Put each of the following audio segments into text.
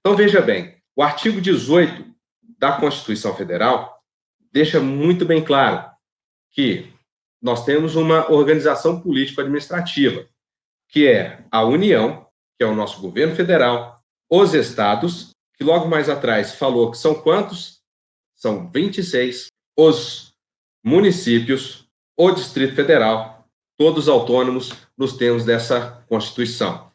Então, veja bem, o artigo 18 da Constituição Federal deixa muito bem claro que nós temos uma organização político-administrativa, que é a União, que é o nosso governo federal, os estados, que logo mais atrás falou que são quantos? São 26, os municípios, o Distrito Federal, todos autônomos nos termos dessa Constituição.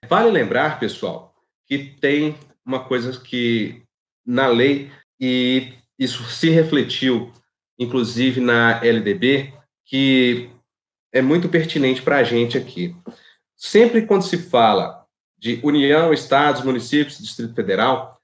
Vale lembrar, pessoal, que tem uma coisa que na lei, e isso se refletiu, inclusive na LDB, que é muito pertinente para a gente aqui. Sempre quando se fala de União, Estados, municípios, Distrito Federal,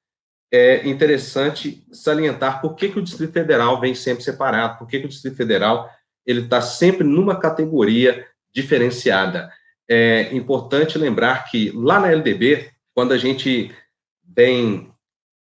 é interessante salientar por que o Distrito Federal vem sempre separado, por que o Distrito Federal ele está sempre numa categoria diferenciada. É importante lembrar que lá na LDB, quando a gente vem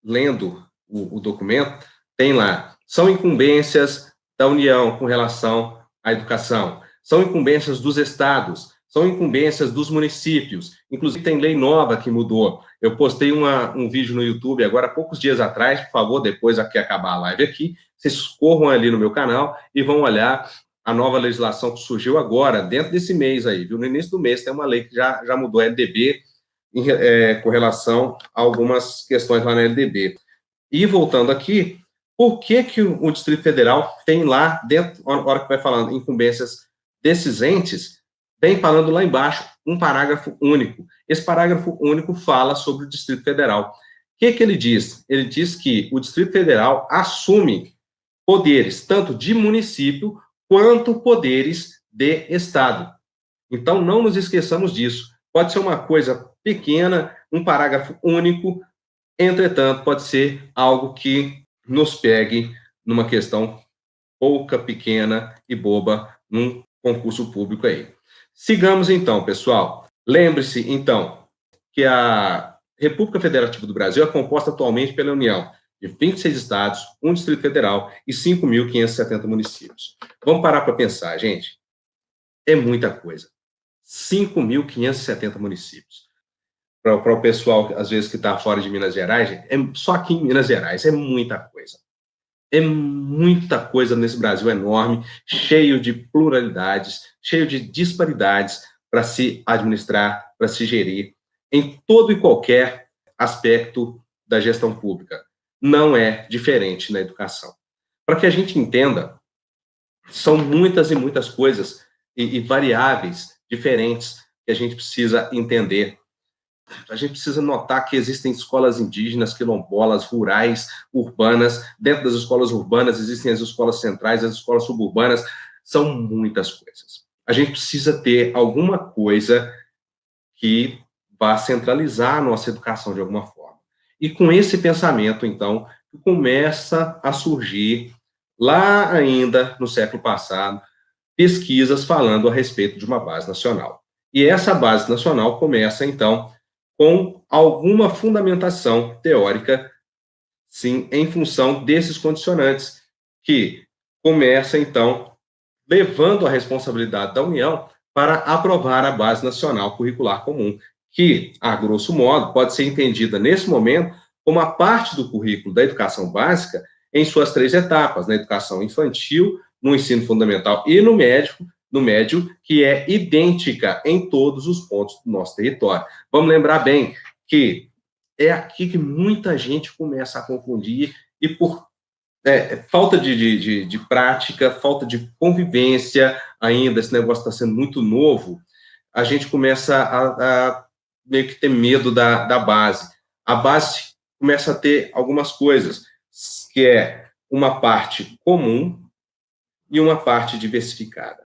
lendo o documento, tem lá, são incumbências da União com relação à educação, são incumbências dos estados, são incumbências dos municípios, inclusive tem lei nova que mudou. Eu postei um vídeo no YouTube agora há poucos dias atrás, por favor, depois que acabar a live aqui, vocês corram ali no meu canal e vão olhar a nova legislação que surgiu agora, dentro desse mês aí, viu? No início do mês tem uma lei que já mudou a LDB com relação a algumas questões lá na LDB. E voltando aqui, por que o Distrito Federal tem lá, dentro, na hora que vai falando incumbências desses entes, vem falando lá embaixo um parágrafo único. Esse parágrafo único fala sobre o Distrito Federal. O que ele diz? Ele diz que o Distrito Federal assume poderes tanto de município quanto poderes de Estado. Então, não nos esqueçamos disso. Pode ser uma coisa pequena, um parágrafo único, entretanto, pode ser algo que nos pegue numa questão pouca, pequena e boba num concurso público aí. Sigamos então, pessoal. Lembre-se, então, que a República Federativa do Brasil é composta atualmente pela União de 26 estados, um Distrito Federal e 5.570 municípios. Vamos parar para pensar, gente. É muita coisa. 5.570 municípios. Para o pessoal, às vezes, que está fora de Minas Gerais, só aqui em Minas Gerais é muita coisa. É muita coisa nesse Brasil enorme, cheio de pluralidades, cheio de disparidades para se administrar, para se gerir, em todo e qualquer aspecto da gestão pública. Não é diferente na educação. Para que a gente entenda, são muitas e muitas coisas e variáveis diferentes que a gente precisa entender. A gente precisa notar que existem escolas indígenas, quilombolas, rurais, urbanas. Dentro das escolas urbanas existem as escolas centrais, as escolas suburbanas. São muitas coisas. A gente precisa ter alguma coisa que vá centralizar a nossa educação de alguma forma. E com esse pensamento, então, começa a surgir, lá ainda no século passado, pesquisas falando a respeito de uma base nacional. E essa base nacional começa, então, com alguma fundamentação teórica, sim, em função desses condicionantes, que começa, então, levando a responsabilidade da União para aprovar a Base Nacional Curricular Comum, que, a grosso modo, pode ser entendida nesse momento como a parte do currículo da educação básica em suas 3 etapas, na educação infantil, no ensino fundamental e no médio, que é idêntica em todos os pontos do nosso território. Vamos lembrar bem que é aqui que muita gente começa a confundir e por falta de prática, falta de convivência ainda, esse negócio está sendo muito novo, a gente começa a meio que ter medo da base. A base começa a ter algumas coisas, que é uma parte comum e uma parte diversificada.